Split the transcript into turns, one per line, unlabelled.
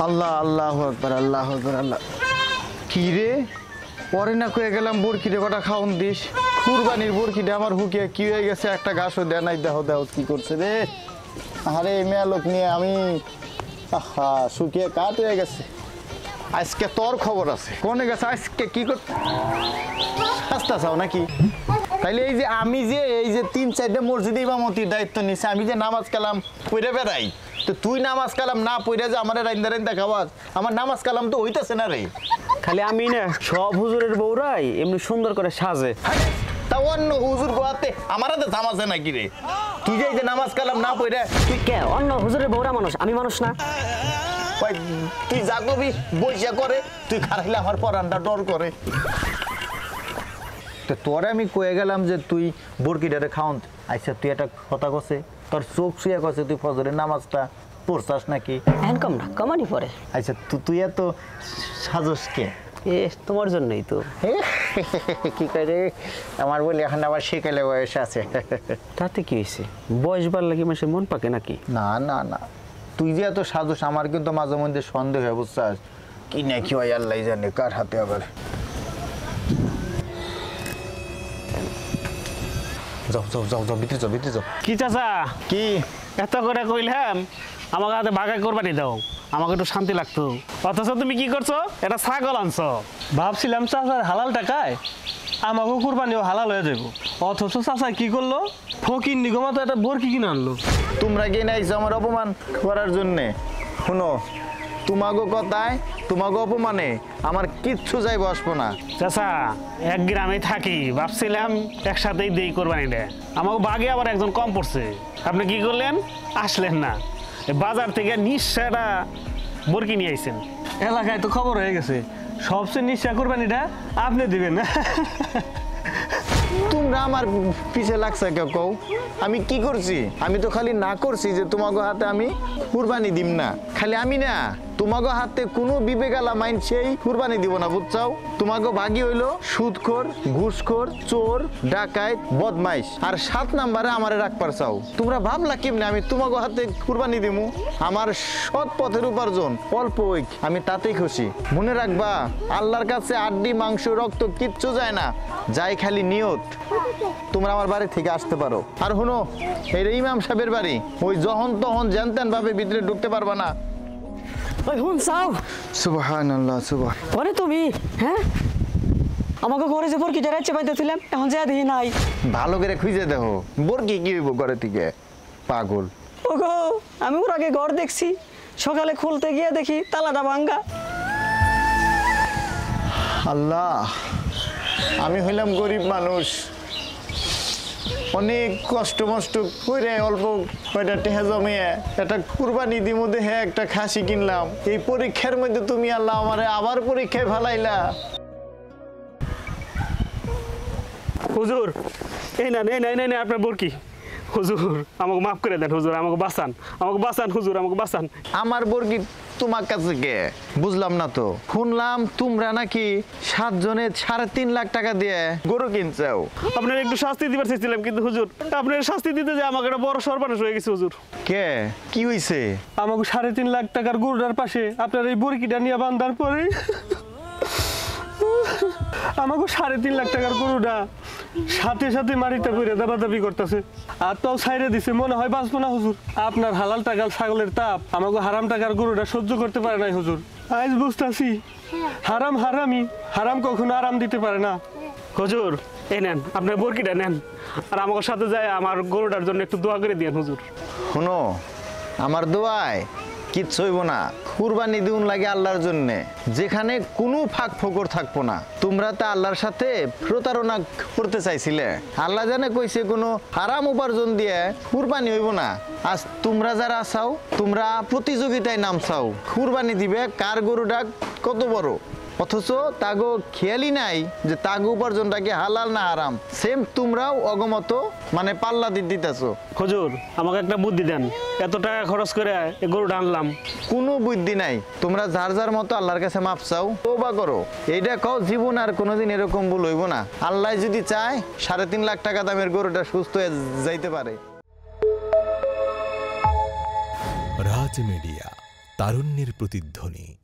আল্লাহ আল্লাহু আকবার আল্লাহু আকবার আল্লাহ। কি রে পরে না কয়ে গেলাম বরকিরে কটা খাওন দিস, কুরবানির বরকিটা আমার হুকিয়ে কি হয়ে গেছে, একটা ঘাসও দেয় নাই। দেহ দেহ কি করছে রে, আরে মেয়া লোক নিয়ে আমি আহা শুকিয়ে কাঠ হয়ে গেছে। আজকে তোর খবর আছে, কোনে গেছে আজকে কি করতে রাস্তা চাও নাকি? তাইলে এই যে আমি যে এই যে 3-4টা মসজিদে ইমামতির দায়িত্ব নিছে, আমি যে নামাজ কালাম পড়ে বেড়াই, তো তুই নামাজ কালাম না পড়ে যে আমার রাইন্দা রাইন্দা খাওয়াস, আমার নামাজ কালাম তো হইতাছে না রে।
খালি আমি না, সব হুজুরের বউরাই এমনি সুন্দর করে সাজে।
তা অন্য হুজুর গোয়াতে আমার হাতে থামাছে নাকি রে? তুই যে এই যে নামাজ কালাম না পড়ে,
তুই কে অন্য হুজুরের বউরা মানুষ, আমি মানুষ না?
তুই যা করবি বইসা করে, তুই খারাইলে আমার পরানটা ডর করে। তো তোরে আমি কয়ে গেলাম যে তুই বরকিটারে খাওন, আচ্ছা তুই একটা কথা কছে, তোর চোখ শুয়ে কছে তুই ফজরের নামাজটা পড়ছাস নাকি?
এখন কম না, কমানি পরে।
আচ্ছা তুই এত সাজস কে?
এ তোমার জন্যই তো।
কি করে আমার বলি এখন আবার শিখালে বয়স আছে।
তাতে কি হয়েছে, বয়স বাড়লে কি মানুষের মন পাকে নাকি?
না না না, তুই যে এত সাজস আমার কিন্তু মাঝে মধ্যে সন্দেহ হয়, বুঝছাস কি না কি হয় আল্লাহ জানে, কার হাতে আবার। যাও যাও যাও যাও ভিতরে যাও ভিতরে যাও।
কি চাচা
কি
এত করে কইলাম আমাকে হাতে বাগাই কোরবানি দাও, আমাকে একটু শান্তি লাগতো, অথচ তুমি কি করছো, এটা ছাগল আনছো।
ভাবছিলাম চাচার হালাল টাকায় আমাকেও কুরবানিও হালাল হয়ে যাবো, অথচ চাচা কি করলো, ফকির নিগমা তো একটা বরকি কিনে আনলো।
তোমরা গিয়ে নাইছো আমার অপমান করার জন্যে। শুনো, তোমাগো কথায় তোমাগো অপমানে আমার কিচ্ছু যাইব আসবো না।
চাচা এক গ্রামে থাকি, ভাবছিলাম একসাথেই দেই কোরবানি দেয়, আমাকে বাগে আবার একজন কম পড়ছে, আপনি কি করলেন, আসলেন না, বাজার থেকে নিঃস্বাটা বরকি নিয়ে আইছেন।
এলাকায় তো খবর হয়ে গেছে সবচেয়ে নিঃস্বা কুরবানিটা আপনি দিবেন।
তোমরা আমার পিছে লাগছে কেউ কও, আমি কি করছি? আমি তো খালি না করছি যে তোমাগো হাতে আমি কুরবানি দিম না, খালি আমি না তোমাগো হাতে কোনো বিবেকালা মাইন সেই কুরবানি দিব না, বুঝছাও? তোমাগো ভাগি হইলো সুদখোর, ঘুষখোর, চোর, ডাকাইত, বদমাইশ, আর 7 নাম্বারে আমারে রাখবার চাও। তোমরা ভাবলা কেমনে আমি তোমাগো হাতে কুরবানি দিমু? আমার সৎ পথের উপার্জন অল্প হইক, আমি তাতেই খুশি। মনে রাখবা আল্লাহর কাছে আড্ডি মাংস রক্ত কিচ্ছু যায় না, যাই খালি নিয়ত। তোমরা আমার বাড়ি থেকে আসতে পারো। আর শুনো, এই ইমাম সাহেবের বাড়ি, ওই যখন তখন জানতেন ভাবে ভিতরে ঢুকতে পারবা না।
ওই হুন চাও
সুবহানাল্লাহ সুবহান।
পরে তুমি হ্যাঁ আমাকে ঘরে যে বরকিটা রাইছে পাইতেছিলাম, এখন যা দেখি নাই।
ভালো করে খুঁজে দেখো বরকি কি হইব ঘরে থেকে, পাগল।
ওগো আমি ওর আগে ঘর দেখছি, সকালে খুলতে গিয়ে দেখি তালাটা ভাঙ্গা।
আল্লাহ, আমি হইলাম গরিব মানুষ, অনেক কষ্ট মষ্ট করে অল্প কয়টা টেহা জমিয়ে একটা কুরবানি দিমু দেহে একটা খাসি কিনলাম। এই পরীক্ষার মধ্যে তুমি আল্লাহ আমারে আবার পরীক্ষায় ফেলাইলা।
হুজুর এই না এই নাই নাই নাই আপনার বরকি, হুজুর আমাকে মাফ করে দেন, হুজুর আমাকে বাঁচান, আমাকে বাঁচান, হুজুর আমাকে বাঁচান।
আমার বরকি তোমার কাছে কে? বুঝলাম না তো। শুনলাম তোমরা নাকি 7 জনে 3.5 লাখ টাকা দিয়ে গরু কিনছাও।
আপনার একটু শাস্তি দিবার চাইছিলাম, কিন্তু হুজুর আপনার শাস্তি দিতে যে আমাকে একটা বড় সর্বনাশ হয়ে গেছে হুজুর।
কে কি হইছে?
আমাকে 3.5 লাখ টাকার গরুটার পাশে আপনার এই বরকিটা নিয়ে বান্ধার পরে আমাকে 3.5 লাখ টাকার গরুটা সাথে সাথে মারিতে পড়ে দাবাদাবি করতেছে, আর তাও ছাইরে দিছে, মনে হয় বাঁচবো না হুজুর। আপনার হালাল টাকার ছাগলের তাপ আমাকে হারাম টাকার গরুটা সহ্য করতে পারে নাই হুজুর। আজ বুঝতেছি হারাম হারামি, হারাম কখনো আরাম দিতে পারে না।
হুজুর এই নেন আপনার বরকিটা নেন, আর আমার সাথে যায় আমার গরুটার জন্য একটু দোয়া করে দিয়েন হুজুর।
শুনো, আমার দোয়ায় কিচ্ছু হইব না। কুরবানি দিউন লাগে আল্লাহর জন্যে, যেখানে কোনো ফাঁক ফোকর থাকবো না। তোমরা তো আল্লাহর সাথে প্রতারণা করতে চাইছিলে, আল্লাহ জানে কইছে কোনো হারাম উপার্জন দিয়ে কুরবানি হইব না। আজ তোমরা যারা চাও, তোমরা প্রতিযোগিতায় নামছাও, কুরবানি দিবে কার গরুটা কত বড়, অথচ তাগো খেয়ালই নাই যে তাগো উপার্জনটা কি হালাল না হারাম। সেম তোমরাও অগমত মানে পাল্লা দিতেছো।
হুজুর আমাকে একটা বুদ্ধি দেন, এত টাকা খরচ করে এই গরুটা আনলাম।
কোনো বুদ্ধি নাই, তোমরা যার যার মতো আল্লাহর কাছে মাপ চাও, তওবা করো। এইটা কও জীবন আর কোনোদিন এরকম ভুল হইব না। আল্লাহ যদি চায় 3.5 লাখ টাকা দামের গরুটা সুস্থ হয়ে যাইতে পারে।
রাজ মিডিয়া, তারুণ্যের প্রতিধ্বনি।